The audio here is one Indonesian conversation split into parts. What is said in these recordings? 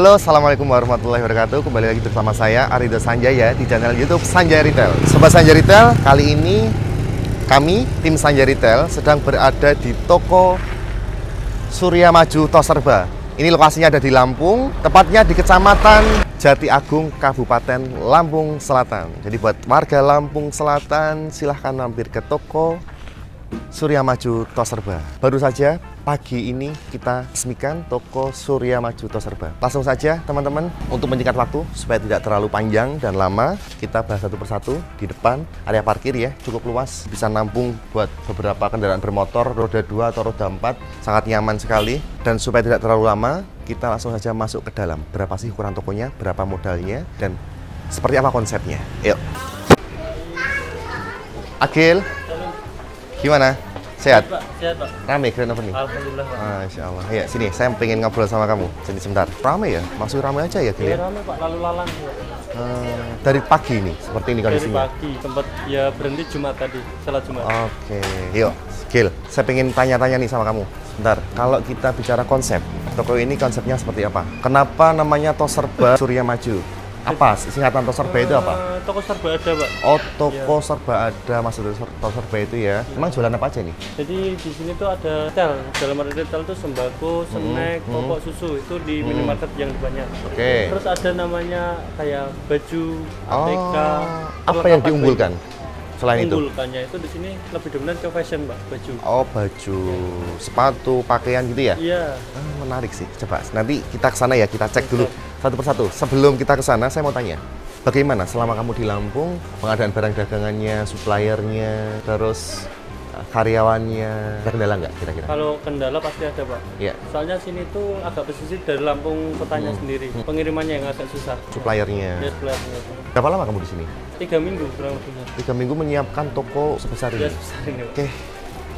Halo, assalamualaikum warahmatullahi wabarakatuh. Kembali lagi bersama saya Arido Sanjaya di channel YouTube Sanjaya Retail. Sobat Sanjaya Retail, kali ini kami tim Sanjaya Retail sedang berada di toko Surya Maju Toserba. Ini lokasinya ada di Lampung, tepatnya di Kecamatan Jati Agung, Kabupaten Lampung Selatan. Jadi buat warga Lampung Selatan, silahkan mampir ke toko Surya Maju Toserba. Baru saja pagi ini kita resmikan toko Surya Maju Toserba. Langsung saja teman-teman, untuk menyingkat waktu supaya tidak terlalu panjang dan lama, kita bahas satu persatu. Di depan area parkir ya, cukup luas, bisa nampung buat beberapa kendaraan bermotor roda 2 atau roda 4, sangat nyaman sekali. Dan supaya tidak terlalu lama, kita langsung saja masuk ke dalam. Berapa sih ukuran tokonya, berapa modalnya, dan seperti apa konsepnya. Yuk. Agil, gimana? Sehat? Pak, sehat Pak. Rame grand opening? Alhamdulillah Pak. Masya Allah. Ya, sini, saya pengen ngobrol sama kamu. Sini sebentar. Rame ya? Masuk rame aja ya, Gil? Ya rame Pak, lalu lalang. Dari pagi nih, seperti ini Dari kondisinya? pagi, sempat ya berhenti Jumat tadi, salat Jumat. Oke, yuk. Gil, saya pengen tanya-tanya nih sama kamu. Sebentar, kalau kita bicara konsep, toko ini konsepnya seperti apa? Kenapa namanya Toserba Surya Maju? Apa singkatan Toserba itu apa? Toko serba ada Pak. Oh, toko serba ada, maksudnya Toserba itu ya. Emang jualan apa aja nih? Jadi di sini tuh ada retail, dalam arti retail tuh sembako, snack, pokok susu itu di minimarket yang banyak. Oke. Terus ada namanya kayak baju, ATK. Apa yang diunggulkan selain itu? Unggulkannya itu di sini lebih dominan ke fashion Pak, baju. Oh, baju, sepatu, pakaian gitu ya? Iya. Menarik sih. Coba nanti kita ke sana ya, kita cek dulu satu persatu. Sebelum kita ke sana, saya mau tanya, bagaimana selama kamu di Lampung, pengadaan barang dagangannya, suppliernya, terus karyawannya, ada kendala nggak kira-kira? Kalau kendala pasti ada Pak. Iya. Soalnya sini tuh agak pesisir dari Lampung kotanya sendiri. Pengirimannya yang agak susah. Suppliernya. Ya sebelahnya. Berapa lama kamu di sini? 3 minggu kurang lebihnya. 3 minggu menyiapkan toko sebesar Ya ini. sebesar ini Pak. Oke,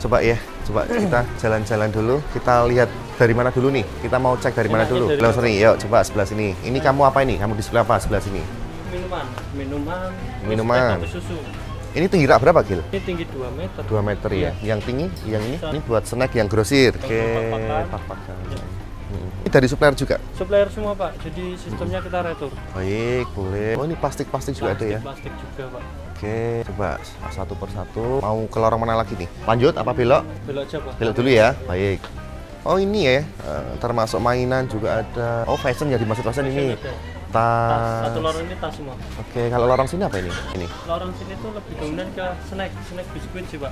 coba ya, coba kita jalan-jalan dulu. Kita lihat dari mana dulu nih. Kita mau cek dari mana Enaknya dulu. dari Belum sering. Yuk, coba sebelah sini. Ini kamu apa ini? Kamu di sebelah apa? Sebelah sini. Minuman. Minuman. Terus susu. Ini tinggi rak berapa, Gil? Ini tinggi 2 meter. 2 meter ya. Iya. Yang tinggi, yang ini buat snack yang grosir. Oke, pak-pakan. pak-pakan. Ini dari supplier juga? Supplier semua Pak. Jadi sistemnya kita retur. Baik, boleh. Oh, ini plastik-plastik juga ada ya? Plastik juga Pak. Oke, coba satu persatu. Mau ke lorong mana lagi nih? Lanjut apa belok? Belok aja Pak. Belok dulu ya. Baik. Oh, ini ya. Termasuk mainan juga ada. Oh, fashion ya, dimaksud fashion ini. Ada. Tas. Satu lorong ini tas semua. Oke, kalau lorong sini apa ini? Ini. Lorong sini tuh lebih dominan ke snack biskuit sih Pak.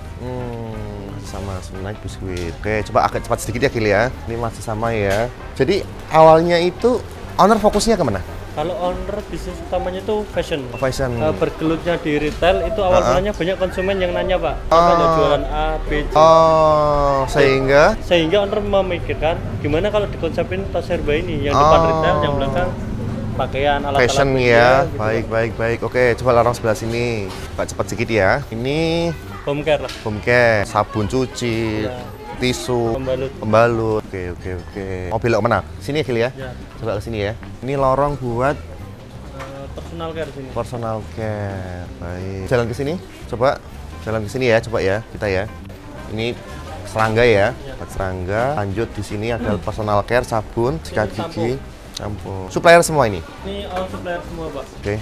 Sama snack biskuit. Oke, coba agak cepat sedikit ya, Gil ya. Ini masih sama ya. Jadi awalnya itu owner fokusnya kemana? Kalau owner bisnis utamanya itu fashion. Oh, fashion. Bergelutnya di retail itu awal mulanya banyak konsumen yang nanya Pak. Oh. Ada jualan A, B, C. Oh, Sehingga owner memikirkan gimana kalau dikonsepin Toserba ini yang depan retail, yang belakang pakaian, alat-alat fashion media, ya. gitu. Baik. Oke, coba lorong sebelah sini. Pak, cepat sedikit ya. Ini Home care lah. home care, sabun cuci, Ya. tisu, Pembalut. pembalut. Oke. Mau belok mana? Sini ya, Gil ya. Ya. Coba ke sini ya. Ini lorong buat Personal care sini. personal care. Baik. Jalan ke sini. Coba jalan ke sini ya, coba ya kita ya. Ini serangga ya. Buat serangga. Lanjut di sini ada personal care, sabun, sikat gigi, shampoo. Supplier semua ini. Ini all supplier semua Pak. Oke.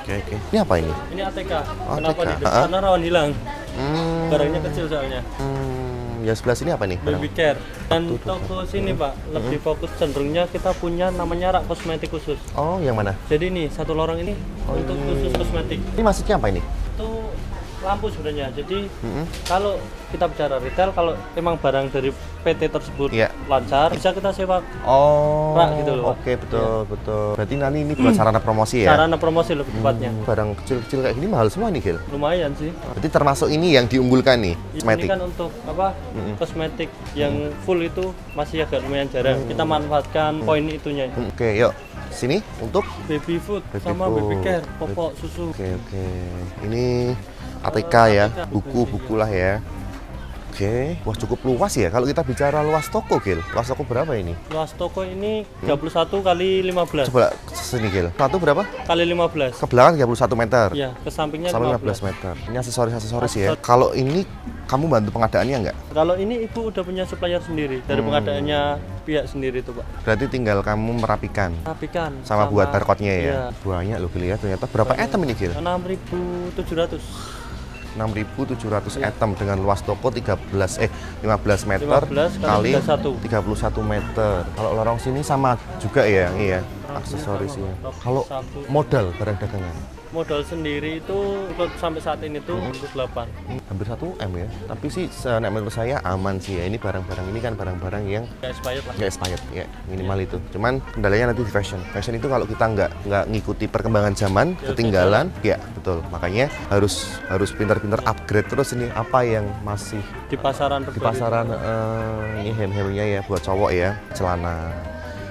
Ini apa ini? Ini ATK. Oh, Kenapa ATK. di depan? Karena rawan hilang. Hmm. Barangnya kecil soalnya. Yang sebelah sini apa nih? Baby care. Dan toko sini Pak lebih fokus cenderungnya kita punya namanya rak kosmetik khusus. Oh, yang mana? Jadi nih satu lorong ini untuk khusus kosmetik. Ini maksudnya apa ini? Itu lampu sebenarnya. Jadi kalau kita bicara retail, kalau emang barang dari PT tersebut Iya. lancar, bisa kita sewa Oh, rak gitu loh, Pak. Oke, betul. Berarti nanti ini buat sarana promosi ya? sarana promosi lebih tepatnya. Barang kecil-kecil kayak gini mahal semua nih, Gil. Lumayan sih. Berarti termasuk ini yang diunggulkan nih, Ini kosmetik. kan untuk apa? Kosmetik yang full itu masih agak lumayan jarang. Kita manfaatkan poin itunya. Oke, yuk. Sini untuk Baby food Baby sama food. baby care, popok susu. Oke. Ini ATK ya, buku-buku lah ya. Oke. Wah, cukup luas ya. Kalau kita bicara luas toko, Gil. Luas toko berapa ini? Luas toko ini 31 kali 15. Coba sini, Gil. Satu berapa? Kali 15. Ke belakang 31 meter. Ya, ke sampingnya Sampai 15 meter. Ini aksesoris-aksesoris ya. Kalau ini kamu bantu pengadaannya nggak? Kalau ini ibu udah punya supplier sendiri dari pengadaannya pihak sendiri tuh, Pak. Berarti tinggal kamu merapikan. Rapikan Sama buat barcode-nya ya. Iya. Banyak loh, Gil ya. Ternyata berapa item ini, Gil? 6.700. 6.700 item dengan luas toko 15 meter 15 kali 31. 31 meter. Kalau lorong sini sama juga ya, iya. Aksesorisnya. Kalau modal barang dagangan Modal sendiri itu untuk sampai saat ini tuh untuk 8. hampir 1 M ya. Tapi sih menurut saya aman sih ya. Ini barang-barang ini kan barang-barang yang Kayak expired lah. nggak expired ya, minimal itu. Cuman kendalanya nanti di fashion. Fashion itu kalau kita nggak ngikuti perkembangan zaman, ketinggalan, ya betul. Makanya harus pintar-pintar upgrade terus ini apa yang masih Di pasaran di pasaran. Ini hem-hemnya ya buat cowok ya, celana.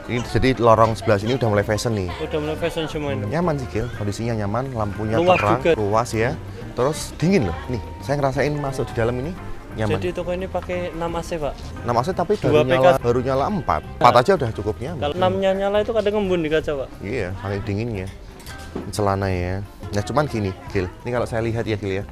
Ini jadi lorong sebelah sini udah mulai fashion nih. Udah mulai fashion semua ini. Nyaman sih, Gil. Kondisinya nyaman, lampunya Luas terang, juga. luas ya. Terus dingin loh. Nih, saya ngerasain masuk di dalam ini nyaman. Jadi toko ini pakai 6 AC, Pak. 6 AC tapi Dua baru nyala 4. 4 aja udah cukup nyaman. Kalau 6-nya nyala itu kadang ngembun di kaca, Pak. Iya, saking dinginnya. Celana ya. Nah, cuman gini, Gil. Ini kalau saya lihat ya, Gil ya.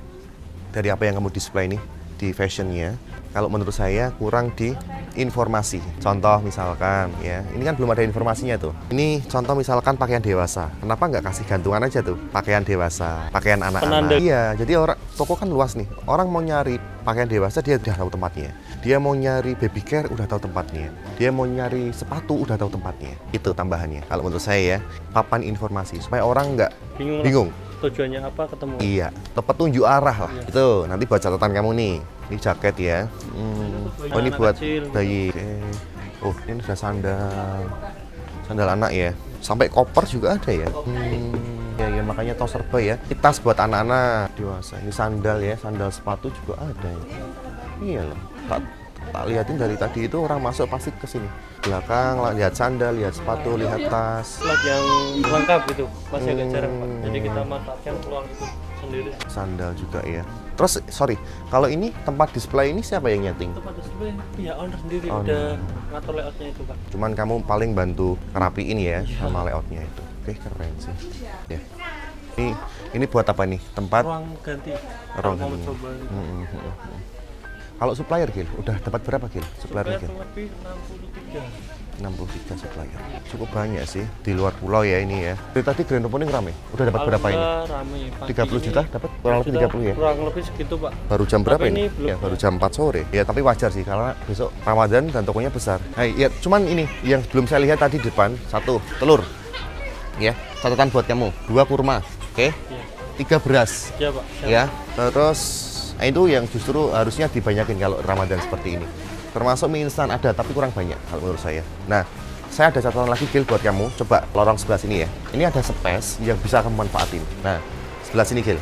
Dari apa yang kamu display nih di fashionnya, kalau menurut saya kurang di informasi. Contoh misalkan ya, ini kan belum ada informasinya tuh. Ini contoh misalkan pakaian dewasa. Kenapa nggak kasih gantungan aja tuh? Pakaian dewasa, pakaian anak-anak. Penanda. Iya, jadi orang toko kan luas nih. Orang mau nyari pakaian dewasa dia udah tahu tempatnya. Dia mau nyari baby care udah tahu tempatnya. Dia mau nyari sepatu udah tahu tempatnya. Itu tambahannya. Kalau menurut saya ya, papan informasi supaya orang nggak bingung. Tujuannya apa ketemu. Iya, petunjuk arah lah. Itu nanti buat catatan kamu nih. Ini jaket ya. Oh, ini Anak buat kecil. bayi. Oh, ini ada sandal anak ya. Sampai koper juga ada ya. Ya makanya tos serba ya. Ini tas buat anak-anak dewasa. Ini sandal ya, sandal sepatu juga ada ya. Iya loh. Tak lihatin dari tadi itu orang masuk pasti ke sini. Belakang lihat sandal, lihat sepatu, lihat tas. Slot yang lengkap gitu masih agak jarang, Pak. Jadi kita manfaatkan peluang itu sendiri. Sandal juga ya. Terus sorry, kalau ini tempat display ini siapa yang nyeting? Tempat display pihak owner sendiri Owner. udah ngatur layoutnya itu, Pak. Cuman kamu paling bantu ngerapiin ya sama layoutnya itu. Oke, keren sih. Ya. Ini buat apa nih? Tempat Ruang ganti. ruang Mau ganti. coba. Kalau supplier, Gil, udah dapat berapa, Gil? Supplier Gil? lebih 63. 63 supplier. Cukup banyak sih di luar pulau ya ini ya. Dari tadi grand opening rame. Udah dapat berapa ini? Rame. Pagi 30 ini juta dapat kurang lebih 30 ya. Kurang lebih segitu, Pak. Baru jam berapa Tapi ini? ini belum. Ya, baru jam 4 sore. Ya, tapi wajar sih karena besok Ramadan dan tokonya besar. Nah, ya cuman ini yang belum saya lihat tadi di depan, 1 telur. Ya, catatan buat kamu. 2 kurma. Oke? Iya. 3 beras. Ya, Pak. Siap. Ya, terus itu yang justru harusnya dibanyakin kalau Ramadan seperti ini. Termasuk mie instan ada, tapi kurang banyak kalau menurut saya. Nah, saya ada catatan lagi, Gil, buat kamu. Coba lorong sebelah sini ya. Ini ada space yang bisa kamu manfaatin. Nah, sebelah sini, Gil.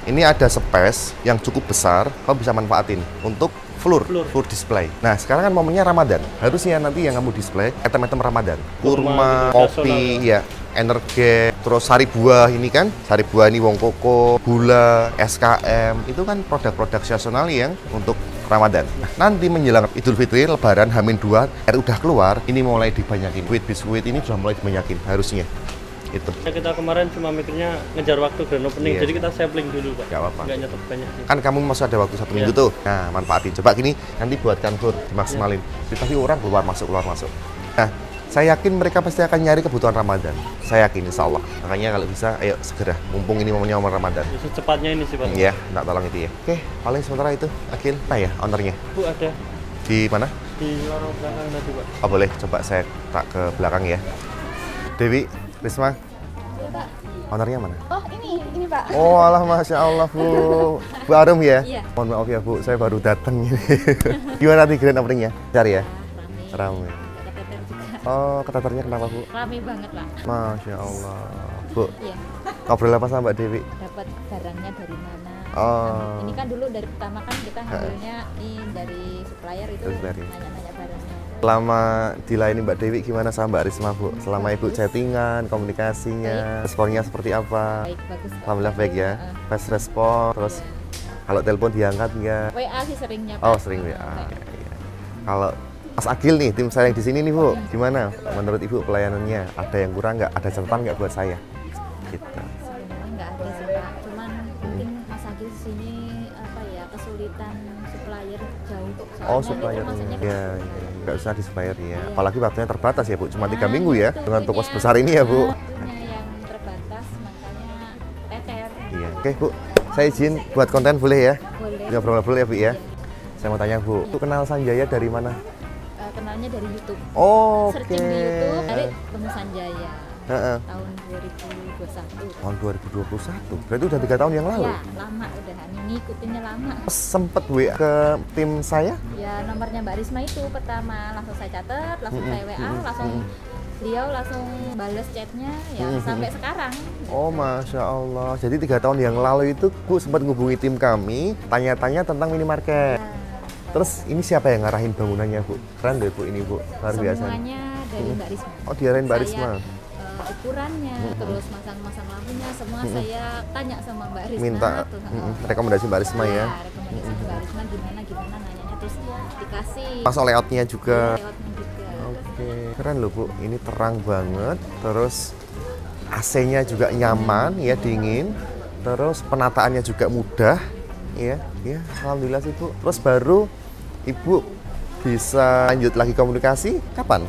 Ini ada space yang cukup besar, kamu bisa manfaatin untuk floor display. Nah, sekarang kan momennya Ramadan. Harusnya nanti yang kamu display item-item Ramadan. Kurma, kopi, ya, energi, terus sari buah ini kan. Sari buah ini wong koko, gula, SKM. Itu kan produk-produk seasonal yang untuk Ramadan. Nah, nanti menjelang Idul Fitri, Lebaran, H-2, air udah keluar, ini mulai dibanyakin. Biskuit ini sudah mulai dibanyakin, harusnya. Itu. Kita kemarin cuma mikirnya ngejar waktu grand opening, Iya. jadi kita sampling dulu, Pak. Gak apa-apa. Nggak nyetok banyak sih. Kan kamu masih ada waktu 1 minggu tuh. Nah, manfaatin. Coba gini, nanti buatkan tour, dimaksimalin. Tapi orang keluar masuk. Nah, saya yakin mereka pasti akan nyari kebutuhan Ramadan. Saya yakin, insya Allah. Makanya kalau bisa, ayo segera. Mumpung ini momennya momen Ramadan. Ya, secepatnya ini sih, Pak. Iya, nak tolong itu ya. Oke, paling sementara itu. Akil, nah ya, ownernya. Bu, ada Di mana? di lorong belakang tadi, Pak. Oh boleh, coba saya tak ke belakang ya. Dewi, Risma, Pak. ownernya mana? Oh ini Pak. Oh alah, Masya Allah Bu. Bu Arum ya? Iya. Mohon maaf ya Bu, saya baru datang ini. Gimana di grand openingnya? Cari ya? Rame. Ada paper juga. Oh, keteternya kenapa Bu? Rame banget Pak. Masya Allah. Bu, Iya. ngobrol apa sama Mbak Dewi? Dapat barangnya dari mana? Oh. Ini kan dulu dari pertama kan kita ngambilnya dari supplier itu Supplier. nanya-nanya barangnya. Selama dilayani Mbak Dewi gimana sama Mbak Risma Bu? Selama Ibu chattingan, komunikasinya, responnya seperti apa? Baik bagus. Pak. Alhamdulillah baik ya. Fast respon, terus Kalau telepon diangkat nggak? WA sih seringnya, Pak. Oh, sering WA. Iya. Kalau Mas Agil nih, tim saya yang di sini nih Bu, gimana menurut Ibu pelayanannya? Ada yang kurang nggak? Ada catatan nggak buat saya? Gitu. Sebenarnya nggak ada sih, Pak. Cuman mungkin Mas Agil di sini apa ya, kesulitan supplier jauh. Oh, Soalnya supplier. masanya Ya, nggak usah di supplier ya. Apalagi waktunya terbatas ya Bu, cuma 3 Nah, minggu ya. itu Dengan toko punya- sebesar ini ya Bu. punya yang terbatas, makanya teter. Iya. Oke Bu, saya izin buat konten boleh ya? Boleh. Ngobrol-ngobrol ya Bu ya. Iya. Saya mau tanya Bu, Bu kenal Sanjaya dari mana? Kenalnya dari YouTube. Oh, oke. Searching di YouTube dari Temu Sanjaya Heeh. tahun 2021. Tahun 2021, berarti udah 3 tahun yang lalu. Ya, lama udah. Ngikutinnya lama. Sempet WA ke tim saya? Ya, nomornya Mbak Risma itu pertama langsung saya catat, langsung saya WA, langsung beliau langsung bales chatnya ya sampai sekarang. Oh, Masya Allah. Jadi 3 tahun yang lalu itu Bu sempat ngubungi tim kami, tanya-tanya tentang minimarket. Ya, Terus ini siapa yang ngarahin bangunannya Bu? Keren deh Bu ini Bu, luar biasa. semuanya dari Mbak Risma. Oh, diarahin Mbak Saya, Risma. Ukurannya, terus masang-masang lampunya, semua saya tanya sama Mbak Risma. Minta tuh, rekomendasi Mbak Risma ya. rekomendasi Mbak Risma gimana nanyanya, terus dikasih. Pas layoutnya juga. Lewatnya juga. Oke, keren loh Bu. Ini terang banget. Terus AC-nya juga nyaman ya, dingin. Terus penataannya juga mudah. Ya, alhamdulillah sih Bu. Terus baru Ibu bisa lanjut lagi komunikasi kapan?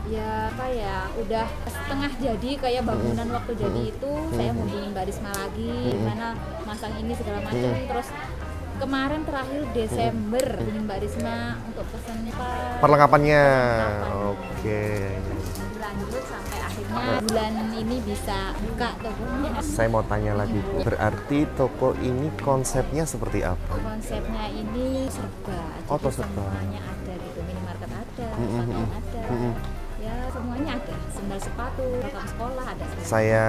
Ya apa ya, udah setengah jadi kayak bangunan waktu jadi itu saya hubungin Mbak Risma lagi, gimana masang ini segala macam. Terus kemarin terakhir Desember hubungin Mbak Risma untuk pesen Pak. Perlengkapannya. Perlengkapan. Oke. Lanjut sampai akhirnya bulan ini bisa buka tokonya. Saya mau tanya lagi Bu. Berarti toko ini konsepnya seperti apa? Konsepnya ini serba, Oh, jadi serba. semuanya ada gitu, minimarket ada, pakaian ada, ya semuanya ada, sandal sepatu, peralatan sekolah ada. Saya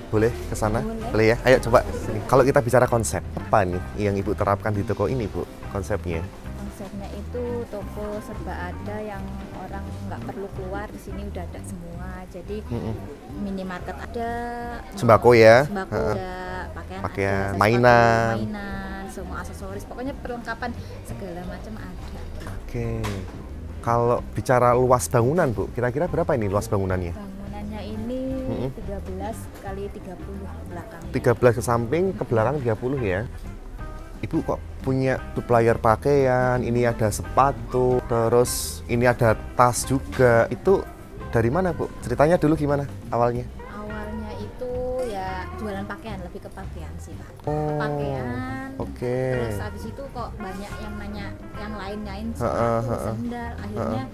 boleh ke sana? Boleh. Boleh ya? Ayo coba sini. Kalau kita bicara konsep, apa nih yang Ibu terapkan di toko ini Bu? Konsepnya? Konsepnya itu toko serba ada yang orang nggak perlu keluar, di sini udah ada semua. Jadi minimarket ada, Sembako ya? sembako Heeh. ada, pakaian, Pakaian, ada, mainan. mainan, semua aksesoris, pokoknya perlengkapan segala macam ada. Oke. Kalau bicara luas bangunan Bu, kira-kira berapa ini luas bangunannya? Bangunannya ini 13 kali 30 belakang. 13 ke samping, ke belakang 30 ya. Ibu kok punya supplier pakaian, ini ada sepatu, terus ini ada tas juga. Itu dari mana Bu? Ceritanya dulu gimana awalnya? Awalnya itu ya jualan pakaian, lebih ke pakaian sih Pak. Oh, Pakaian. oke. Terus habis itu kok banyak yang nanya yang lain-lain Heeh, sepatu, sandal. Akhirnya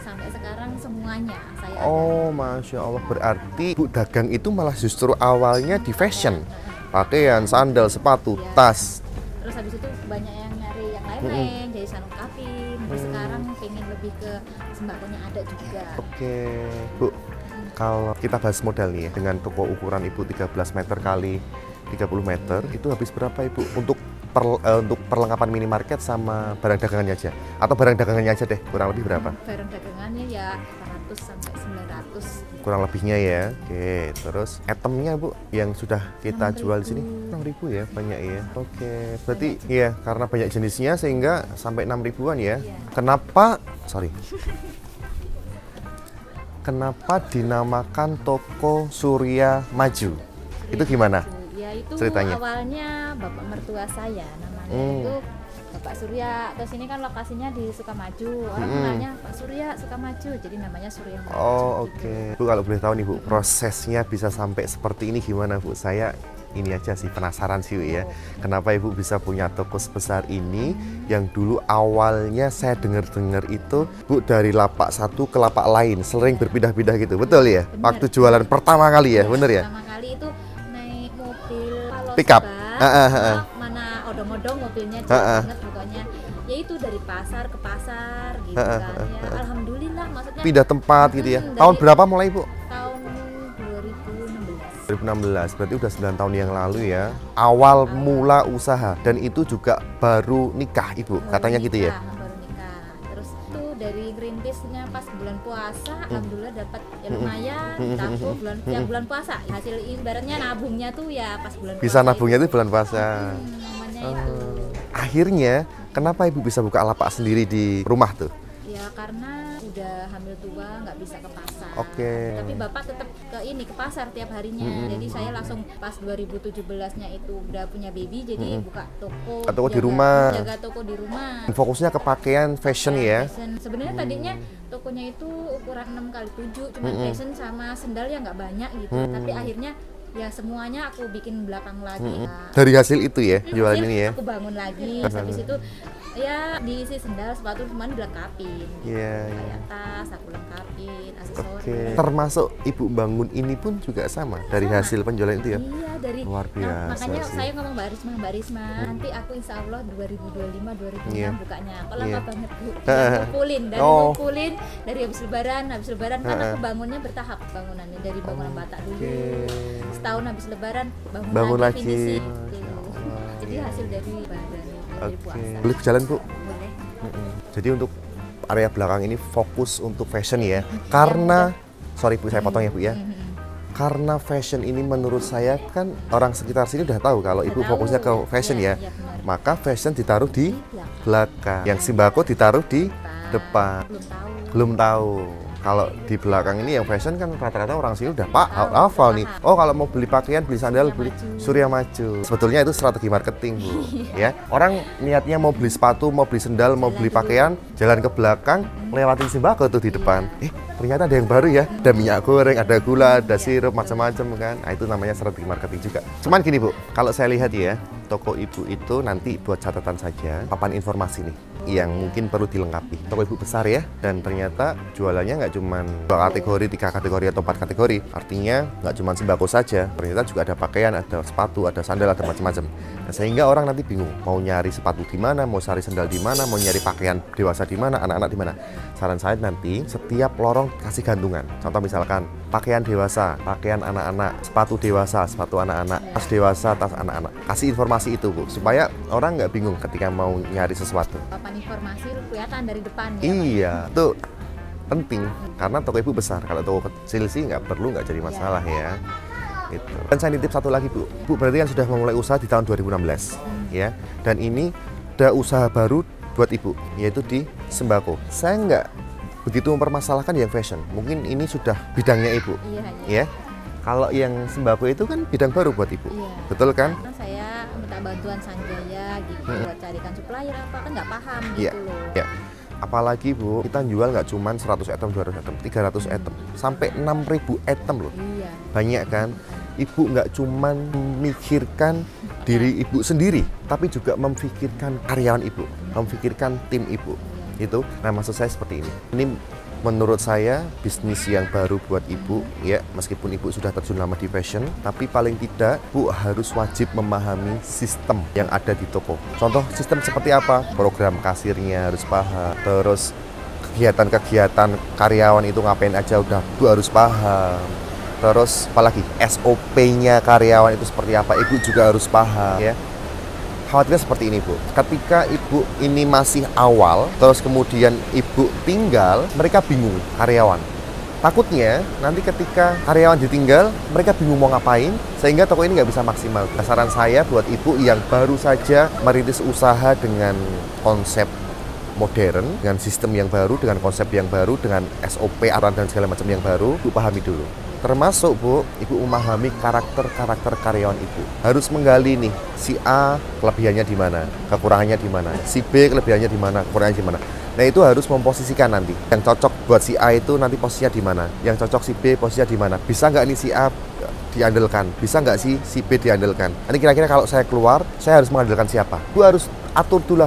sampai sekarang semuanya saya ada. Oh, Masya Allah. Berarti Bu dagang itu malah justru awalnya di fashion. Pakaian, sandal, sepatu, Iya. tas. Terus habis itu banyak yang nyari yang lain-lain, jadi sarung kapin. Terus sekarang pengen lebih ke sembakonya ada juga. Oke, Bu. Kalau kita bahas modal nih ya, dengan toko ukuran Ibu 13 meter kali 30 meter, itu habis berapa Ibu untuk untuk perlengkapan minimarket sama barang dagangannya aja? Atau barang dagangannya aja deh, kurang lebih berapa? Barang dagangannya ya 800 sampai 900. Kurang lebihnya ya. Oke, terus itemnya Bu yang sudah kita 6.000. jual di sini 6.000 ya, banyak ya. Oke, berarti iya karena banyak jenisnya sehingga sampai 6.000-an ya. Iya. Kenapa dinamakan toko Surya Maju? Itu gimana? Ya itu ceritanya? awalnya bapak mertua saya namanya itu Bapak Surya. Terus ini kan lokasinya di Sukamaju. Orang kenalnya Pak Surya Sukamaju, jadi namanya Surya Maju. Oh, oke. Bu, kalau boleh tahu nih Bu, prosesnya bisa sampai seperti ini gimana Bu? Saya ini aja sih penasaran sih Bu ya. Kenapa Ibu bisa punya toko sebesar ini yang dulu awalnya saya dengar-dengar itu Bu dari lapak satu ke lapak lain, sering berpindah-pindah gitu. Betul ya? Bener. Waktu jualan pertama kali ya, bener ya? Pertama kali itu naik mobil Pickup. Mana odong-odong mobilnya Ah, jelas banget pokoknya. Ya itu dari pasar ke pasar gitu kan. Ya alhamdulillah maksudnya Pindah tempat gitu ya. dari- Tahun berapa mulai Bu? tahun 2016. 2016, berarti udah 9 tahun yang lalu ya. Awal mula usaha dan itu juga baru nikah Ibu, katanya gitu ya. Baru nikah. Terus itu dari greenpeace-nya pas bulan puasa, alhamdulillah dapat ya lumayan, tabung bulan puasa. Hasil ibaratnya nabungnya tuh ya pas bulan Bisa puasa nabungnya itu bulan puasa. namanya itu. akhirnya kenapa Ibu bisa buka lapak sendiri di rumah tuh? Ya karena udah hamil tua, nggak bisa ke pasar. Oke. Tapi bapak tetap ke pasar tiap harinya. Jadi saya langsung pas 2017-nya itu udah punya baby, jadi buka toko. Toko di rumah. Jaga toko di rumah. Fokusnya ke pakaian fashion ya. Fashion. Sebenarnya tadinya tokonya itu ukuran 6x7, cuma fashion sama sendal ya nggak banyak gitu. Tapi akhirnya ya semuanya aku bikin belakang lagi. Dari hasil itu ya, jualan ini ya. Aku bangun lagi, habis itu ya diisi sendal, sepatu semuanya dilengkapin. Iya. Kayak tas aku lengkapin, aksesoris. Oke. Termasuk Ibu bangun ini pun juga sama dari hasil penjualan itu ya. Iya, dari luar biasa makanya sih. saya ngomong Mbak Risma, nanti aku insya Allah 2025 2026 Iya. bukanya. Kalau Iya. nggak banget Bu, ngumpulin ngumpulin dari habis lebaran kan aku bangunnya bertahap bangunannya, dari bangunan Batak dulu. Setahun habis lebaran bangun lagi. Finishing, gitu. Jadi hasil dari lebaran dari puasa. Boleh jalan Bu? Boleh. Jadi untuk area belakang ini fokus untuk fashion ya. Karena sorry Bu, saya potong ya Bu ya. Karena fashion ini menurut saya kan orang sekitar sini udah tahu kalau Ibu fokusnya ke fashion ya. Iya, benar. Maka fashion ditaruh di belakang. Yang sembako ditaruh di depan. Belum tahu. Belum tahu. Kalau di belakang ini yang fashion kan rata-rata orang sini udah hafal nih. Oh, kalau mau beli pakaian, beli sandal, beli Surya Maju. Sebetulnya itu strategi marketing, Bu. Ya. Orang niatnya mau beli sepatu, mau beli sandal, mau beli pakaian, jalan ke belakang, lewatin sembako tuh di depan. Ternyata ada yang baru ya. Ada minyak goreng, ada gula, ada sirup, macam-macam kan. Nah, itu namanya strategi marketing juga. Cuman gini, Bu. Kalau saya lihat ya, toko Ibu itu nanti buat catatan saja, papan informasi nih yang mungkin perlu dilengkapi. Toko Ibu besar ya, dan ternyata jualannya nggak cuma 2 kategori, 3 kategori atau 4 kategori. Artinya nggak cuma sembako saja, ternyata juga ada pakaian, ada sepatu, ada sandal, ada macam-macam. Nah, sehingga orang nanti bingung mau nyari sepatu di mana, mau cari sandal di mana, mau nyari pakaian dewasa di mana, anak-anak di mana. Saran saya nanti setiap lorong kasih gantungan. Contoh misalkan pakaian dewasa, pakaian anak-anak, sepatu dewasa, sepatu anak-anak, tas dewasa, tas anak-anak. Kasih informasi itu Bu, supaya orang nggak bingung ketika mau nyari sesuatu. Papan informasi kelihatan dari depan ya. Iya, itu penting karena toko Ibu besar. Kalau toko kecil sih nggak perlu, nggak jadi masalah ya. Itu. Dan saya nitip satu lagi Bu. Bu berarti kan sudah memulai usaha di tahun 2016 ya. Dan ini ada usaha baru buat Ibu, yaitu di sembako. Saya nggak begitu mempermasalahkan yang fashion. Mungkin ini sudah bidangnya Ibu. Iya. Ya. Kalau yang sembako itu kan bidang baru buat Ibu. Iya. Betul kan? Karena saya minta bantuan Sanjaya gitu buat carikan supplier apa kan nggak paham Iya. gitu loh. Ya. Apalagi Bu, kita jual nggak cuma 100 item, 200 item, 300 item, sampai 6.000 item loh. Iya. Banyak kan? Ibu nggak cuma memikirkan diri Ibu sendiri, tapi juga memikirkan karyawan Ibu, memikirkan tim Ibu. Itu, nah maksud saya seperti ini. Ini menurut saya bisnis yang baru buat Ibu ya, meskipun Ibu sudah terjun lama di fashion, tapi paling tidak Bu harus wajib memahami sistem yang ada di toko. Contoh sistem seperti apa? Program kasirnya harus paham, terus kegiatan-kegiatan karyawan itu ngapain aja udah Bu harus paham. Terus apalagi SOP-nya karyawan itu seperti apa, Ibu juga harus paham ya. Khawatirnya seperti ini Bu, ketika Ibu ini masih awal, terus kemudian Ibu tinggal, mereka bingung karyawan. Takutnya nanti ketika karyawan ditinggal, mereka bingung mau ngapain, sehingga toko ini nggak bisa maksimal. Saran saya buat Ibu yang baru saja merintis usaha dengan konsep modern, dengan sistem yang baru, dengan konsep yang baru, dengan SOP, aturan dan segala macam yang baru, Ibu pahami dulu. Termasuk Bu, Ibu memahami karakter-karakter karyawan Ibu. Harus menggali nih, si A kelebihannya di mana, kekurangannya di mana, si B kelebihannya di mana, kekurangannya di mana. Nah itu harus memposisikan nanti. Yang cocok buat si A itu nanti posisinya di mana, yang cocok si B posisinya di mana. Bisa nggak nih si A diandalkan, bisa nggak sih si B diandalkan. Nanti kira-kira kalau saya keluar, saya harus mengandalkan siapa. Ibu harus atur dulu,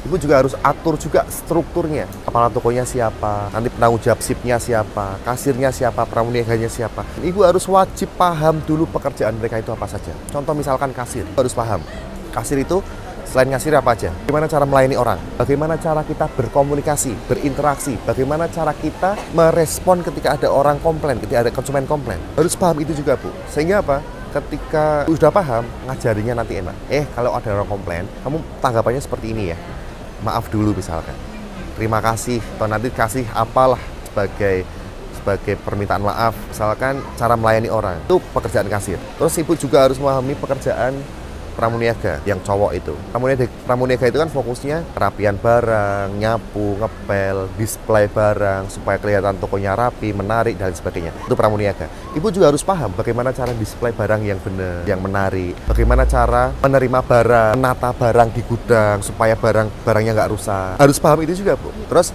Ibu juga harus atur juga strukturnya. Kepala tokonya siapa, nanti penanggung jawab shiftnya siapa, kasirnya siapa, pramuniaganya siapa. Ibu harus wajib paham dulu pekerjaan mereka itu apa saja. Contoh misalkan kasir, harus paham. Kasir itu selain ngasir apa aja? Bagaimana cara melayani orang? Bagaimana cara kita berkomunikasi, berinteraksi? Bagaimana cara kita merespon ketika ada orang komplain, ketika ada konsumen komplain? Harus paham itu juga Bu. Sehingga apa? Ketika sudah paham, ngajarinya nanti enak. Kalau ada orang komplain, kamu tanggapannya seperti ini ya. Maaf dulu misalkan. Terima kasih, atau nanti kasih apalah sebagai permintaan maaf. Misalkan cara melayani orang, itu pekerjaan kasir. Terus Ibu juga harus memahami pekerjaan pramuniaga yang cowok itu. Pramuniaga itu kan fokusnya kerapian barang, nyapu, ngepel, display barang supaya kelihatan tokonya rapi, menarik dan sebagainya. Itu pramuniaga. Ibu juga harus paham bagaimana cara display barang yang benar, yang menarik, bagaimana cara menerima barang, menata barang di gudang supaya barangnya nggak rusak. Harus paham itu juga, Bu. Terus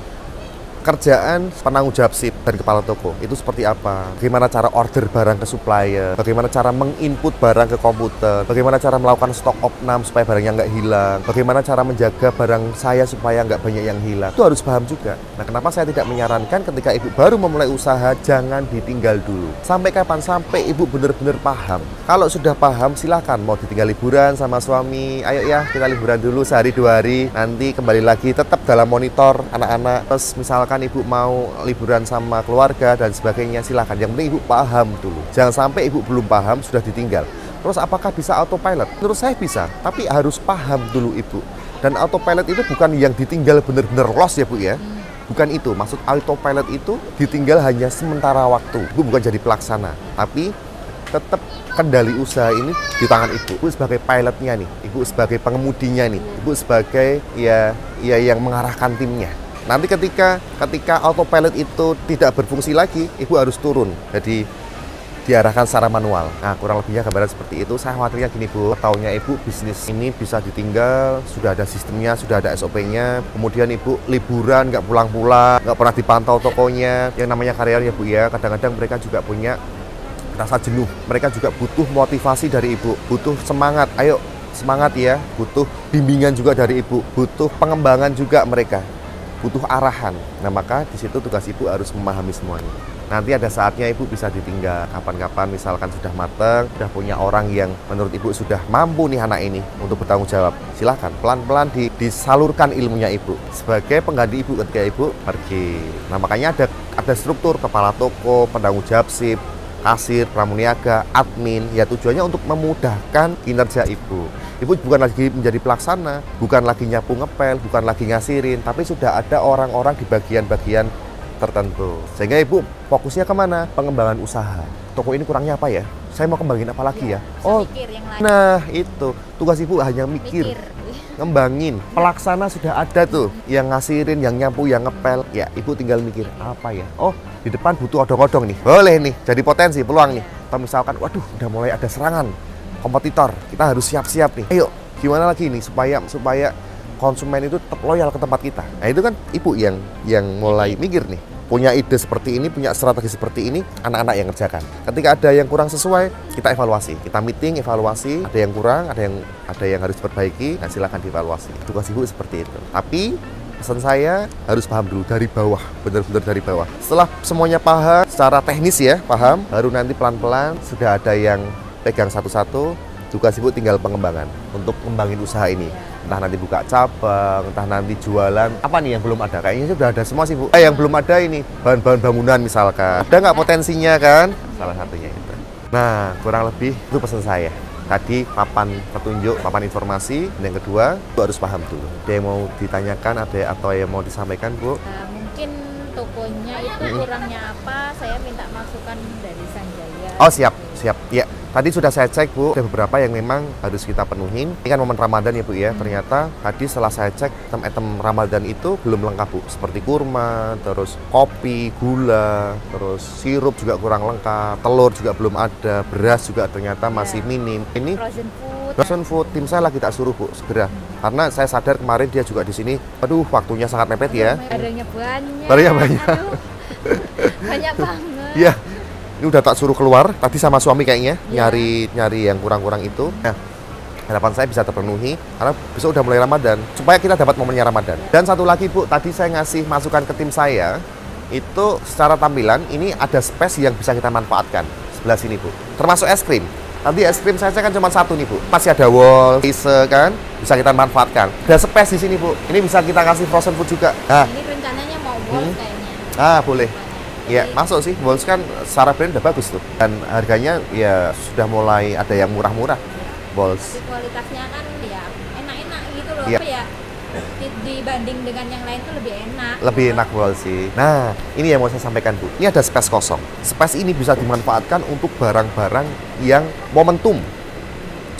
kerjaan penanggung jawab sip dan kepala toko itu seperti apa? Bagaimana cara order barang ke supplier? Bagaimana cara menginput barang ke komputer? Bagaimana cara melakukan stok opnam supaya barangnya nggak hilang? Bagaimana cara menjaga barang saya supaya nggak banyak yang hilang? Itu harus paham juga. Nah, kenapa saya tidak menyarankan ketika ibu baru memulai usaha jangan ditinggal dulu? Sampai kapan? Sampai ibu benar-benar paham. Kalau sudah paham, silakan mau ditinggal liburan sama suami. Ayo ya, kita liburan dulu sehari 2 hari. Nanti kembali lagi tetap dalam monitor anak-anak. Terus misalkan ibu mau liburan sama keluarga dan sebagainya, silakan. Yang penting ibu paham dulu. Jangan sampai ibu belum paham sudah ditinggal. Terus apakah bisa autopilot? Menurut saya bisa, tapi harus paham dulu ibu. Dan autopilot itu bukan yang ditinggal benar-benar loss ya Bu ya. Bukan itu. Maksud autopilot itu ditinggal hanya sementara waktu. Ibu bukan jadi pelaksana, tapi tetap kendali usaha ini di tangan ibu. Ibu sebagai pilotnya nih, ibu sebagai pengemudinya nih, ibu sebagai ya yang mengarahkan timnya. Nanti ketika autopilot itu tidak berfungsi lagi, ibu harus turun. Jadi diarahkan secara manual. Nah, kurang lebihnya gambaran seperti itu. Saya khawatirnya gini Bu, tahunnya ibu bisnis ini bisa ditinggal, sudah ada sistemnya, sudah ada SOP-nya. Kemudian ibu liburan, nggak pulang-pulang, nggak pernah dipantau tokonya. Yang namanya karyawan ya Bu ya, kadang-kadang mereka juga punya rasa jenuh. Mereka juga butuh motivasi dari ibu, butuh semangat. Ayo semangat ya, butuh bimbingan juga dari ibu, butuh pengembangan juga mereka. Butuh arahan. Nah, maka di situ tugas ibu harus memahami semuanya. Nanti ada saatnya ibu bisa ditinggal. Kapan-kapan misalkan sudah matang, sudah punya orang yang menurut ibu sudah mampu nih anak ini untuk bertanggung jawab. Silakan pelan-pelan disalurkan ilmunya ibu sebagai pengganti ibu ketika ibu pergi. Nah, makanya ada struktur kepala toko, penanggung jawab sip, kasir, pramuniaga, admin. Ya tujuannya untuk memudahkan kinerja ibu. Ibu bukan lagi menjadi pelaksana, bukan lagi nyapu ngepel, bukan lagi ngasirin, tapi sudah ada orang-orang di bagian-bagian tertentu. Sehingga ibu fokusnya kemana? Pengembangan usaha. Toko ini kurangnya apa ya? Saya mau kembangin apa lagi ya? Oh, nah itu. Tugas ibu hanya mikir. Ngembangin. Pelaksana sudah ada tuh. Yang ngasirin, yang nyapu, yang ngepel. Ya, ibu tinggal mikir, apa ya? Oh, di depan butuh odong-odong nih. Boleh nih, jadi potensi, peluang nih. Atau misalkan, waduh, udah mulai ada serangan kompetitor, kita harus siap-siap nih. Ayo, gimana lagi nih supaya konsumen itu tetap loyal ke tempat kita. Nah, itu kan ibu yang mulai mikir nih. Punya ide seperti ini, punya strategi seperti ini, anak-anak yang ngerjakan. Ketika ada yang kurang sesuai, kita evaluasi. Kita meeting, evaluasi, ada yang kurang, ada yang harus diperbaiki, nah silakan dievaluasi. Tugas ibu seperti itu. Tapi pesan saya harus paham dulu dari bawah, benar-benar dari bawah. Setelah semuanya paham, secara teknis ya, paham, baru nanti pelan-pelan sudah ada yang pegang satu-satu, tugas ibu tinggal pengembangan untuk ngembangin usaha ini. Entah nanti buka cabang, entah nanti jualan. Apa nih yang belum ada? Kayaknya sudah ada semua sih Bu. Yang belum ada ini, bahan-bahan bangunan misalkan. Ada nggak potensinya kan? Salah satunya itu. Nah, kurang lebih itu pesan saya. Tadi papan petunjuk, papan informasi. Dan yang kedua, ibu harus paham dulu. Ada yang mau ditanyakan, atau yang mau disampaikan Bu? Mungkin tokonya itu kurangnya apa, saya minta masukan dari Sanjaya. Oh siap. Ya, tadi sudah saya cek Bu, ada beberapa yang memang harus kita penuhin. Ini kan momen Ramadan ya Bu ya. Ternyata tadi setelah saya cek item-item Ramadan itu belum lengkap Bu. Seperti kurma, terus kopi, gula, terus sirup juga kurang lengkap, telur juga belum ada, beras juga ternyata masih minim. Ini frozen food, tim saya lagi tak suruh Bu segera. Karena saya sadar kemarin dia juga di sini. Aduh, waktunya sangat mepet ya. Barangnya banyak. Aduh, banyak banget. Iya. Ini udah tak suruh keluar, tadi sama suami kayaknya, nyari yang kurang-kurang itu. Nah, harapan saya bisa terpenuhi, karena besok udah mulai Ramadan, supaya kita dapat momennya Ramadan. Dan satu lagi Bu, tadi saya ngasih masukan ke tim saya, itu secara tampilan, ini ada space yang bisa kita manfaatkan. Sebelah sini Bu, termasuk es krim. Nanti es krim saya kan cuma satu nih Bu, masih ada wall, kan, bisa kita manfaatkan. Ada space di sini Bu, ini bisa kita kasih frozen food juga. Nah, ini rencananya mau wall kayaknya. Ah, boleh. Ya, masuk sih. Walls kan secara brand udah bagus tuh. Dan harganya ya sudah mulai ada yang murah-murah. Walls. Tapi kualitasnya kan ya enak-enak gitu loh. Ya. Apa ya? Dibanding dengan yang lain tuh lebih enak. Lebih enak Walls sih. Nah, ini yang mau saya sampaikan Bu. Ini ada space kosong. Space ini bisa dimanfaatkan untuk barang-barang yang momentum.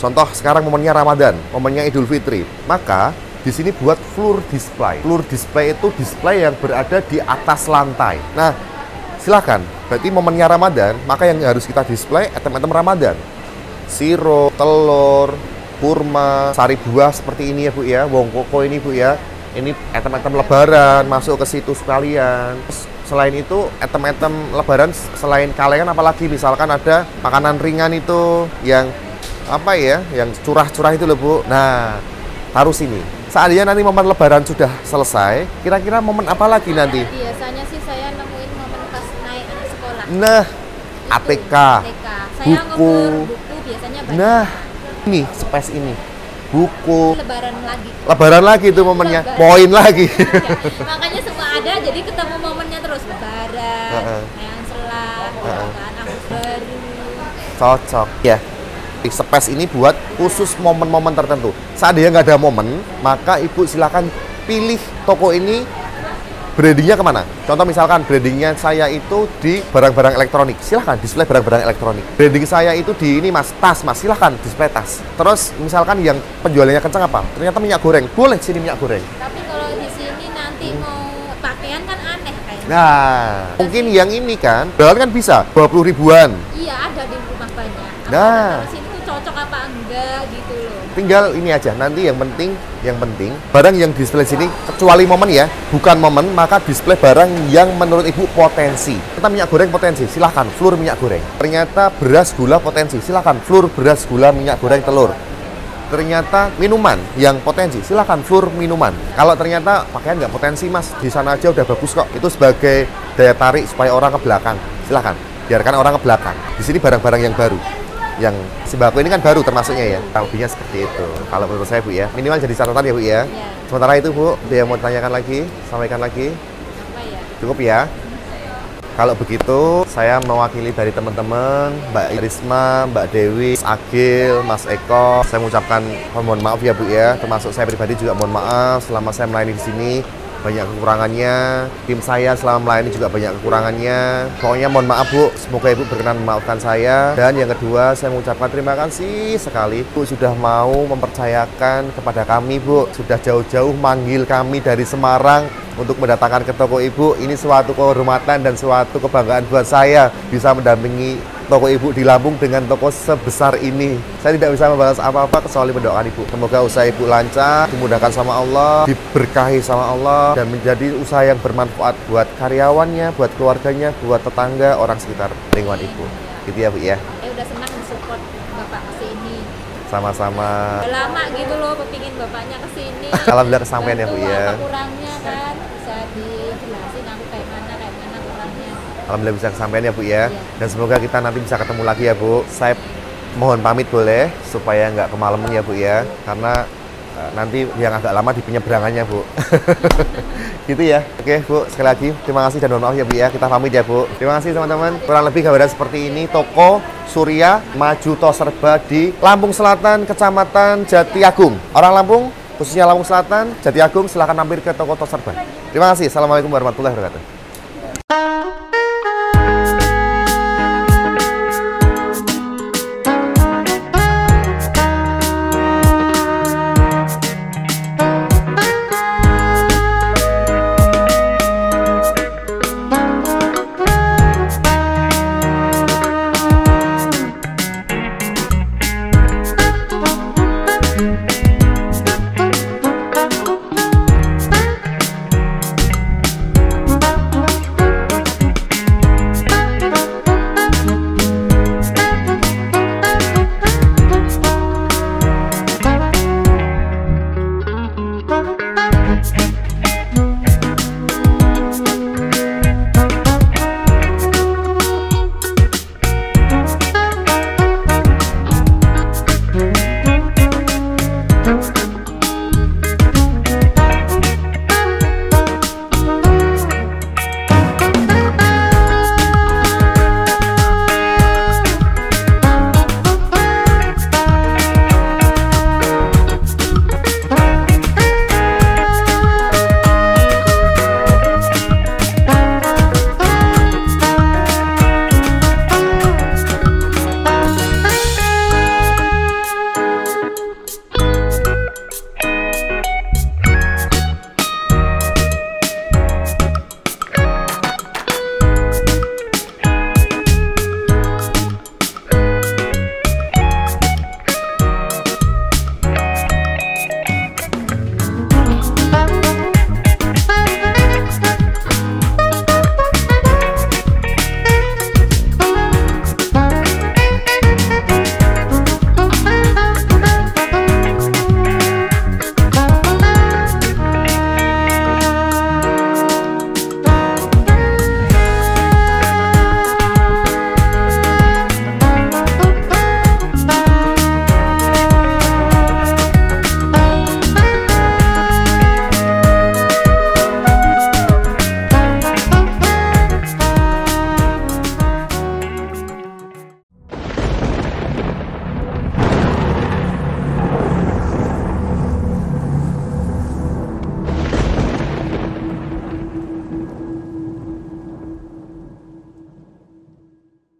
Contoh sekarang momennya Ramadan, momennya Idul Fitri. Maka di sini buat floor display. Floor display itu display yang berada di atas lantai. Nah, silakan. Berarti momennya Ramadan, maka yang harus kita display item-item Ramadan. Sirup, telur, kurma, sari buah seperti ini ya Bu ya. Wong koko ini Bu ya. Ini item-item lebaran masuk ke situ sekalian. Selain itu, item-item lebaran selain kalengan apalagi misalkan ada makanan ringan itu yang apa ya, yang curah-curah itu loh Bu. Nah, taruh sini. Seandainya nanti momen lebaran sudah selesai, kira-kira momen apa lagi nanti? Biasanya sih saya nemuin momen pas naik anak sekolah. Nah, Itu, ATK, Saya buku. buku biasanya banyak. Nah, ini space ini. Buku. Lebaran lagi. Lebaran lagi itu momennya. Lebaran. Poin lagi. Ya, makanya semua ada, jadi ketemu momennya terus. Lebaran, Heeh. ayang selah, Heeh. kan, Agustus baru. Cocok. Ya. Space ini buat khusus momen-momen tertentu. Seandainya nggak ada momen, maka Ibu silakan pilih toko ini brandingnya kemana? Contoh misalkan brandingnya saya itu di barang-barang elektronik, silahkan display barang-barang elektronik. Branding saya itu di ini mas, tas mas, silahkan display tas. Terus misalkan yang penjualannya kencang apa? Ternyata minyak goreng, boleh sini minyak goreng. Tapi kalau di sini nanti mau pakaian kan aneh kayaknya. Nah, mungkin yang ini kan, berarti kan bisa 20 ribuan. Iya, ada di rumah banyak. Nah. Kalau sini tuh cocok apa enggak gitu loh. Tinggal ini aja, nanti yang penting barang yang display sini kecuali momen ya, bukan momen, maka display barang yang menurut Ibu potensi. Kita minyak goreng potensi, silahkan floor minyak goreng. Ternyata beras gula potensi, silahkan floor beras gula minyak goreng telur. Ternyata minuman yang potensi, silahkan floor minuman. Kalau ternyata pakaian nggak potensi mas, di sana aja udah bagus kok. Itu sebagai daya tarik supaya orang ke belakang, silahkan biarkan orang ke belakang. Di sini barang-barang yang baru. Yang sembako ini kan baru termasuknya ya, lebihnya seperti itu. Kalau menurut saya Bu ya, minimal jadi catatan ya Bu ya. Iya. Sementara itu Bu, ada yang mau ditanyakan lagi, sampaikan lagi, Apa ya? cukup ya. Kalau begitu, saya mewakili dari teman-teman, Mbak Risma, Mbak Dewi, Mas Agil, Mas Eko, saya mengucapkan mohon maaf ya Bu ya. Termasuk saya pribadi juga mohon maaf selama saya melayani di sini. Banyak kekurangannya, tim saya selama melayani juga banyak kekurangannya. Pokoknya mohon maaf Bu, semoga Ibu berkenan memaafkan saya. Dan yang kedua, saya mengucapkan terima kasih sekali Bu sudah mau mempercayakan kepada kami Bu. Sudah jauh-jauh manggil kami dari Semarang untuk mendatangkan ke toko Ibu. Ini suatu kehormatan dan suatu kebanggaan buat saya bisa mendampingi toko Ibu di Lampung dengan toko sebesar ini. Saya tidak bisa membalas apa-apa kecuali mendoakan Ibu. Semoga usaha Ibu lancar, dimudahkan sama Allah, diberkahi sama Allah, dan menjadi usaha yang bermanfaat buat karyawannya, buat keluarganya, buat tetangga, orang sekitar lingkungan Ibu. Gitu ya Bu ya. Udah senang support Bapak kesini. Sama-sama. Udah lama gitu loh, kepingin Bapaknya kesini. Alhamdulillah kesampaian ya Bu Bantu ya. apa kurangnya kan, bisa dijelasin aku kayak mana kurangnya. Alhamdulillah bisa kesampaian ya Bu ya. Iya. Dan semoga kita nanti bisa ketemu lagi ya Bu. Saya mohon pamit boleh supaya nggak kemalaman ya Bu ya. Karena nanti yang agak lama di penyeberangannya Bu. Gitu ya. Oke Bu, sekali lagi terima kasih dan mohon maaf ya Bu ya. Kita pamit ya Bu. Terima kasih teman-teman. Kurang lebih gambaran seperti ini toko Surya Maju Toserba di Lampung Selatan, Kecamatan Jatiagung. Orang Lampung, khususnya Lampung Selatan, Jatiagung, silahkan mampir ke toko Toserba. Terima kasih. Assalamualaikum warahmatullahi wabarakatuh.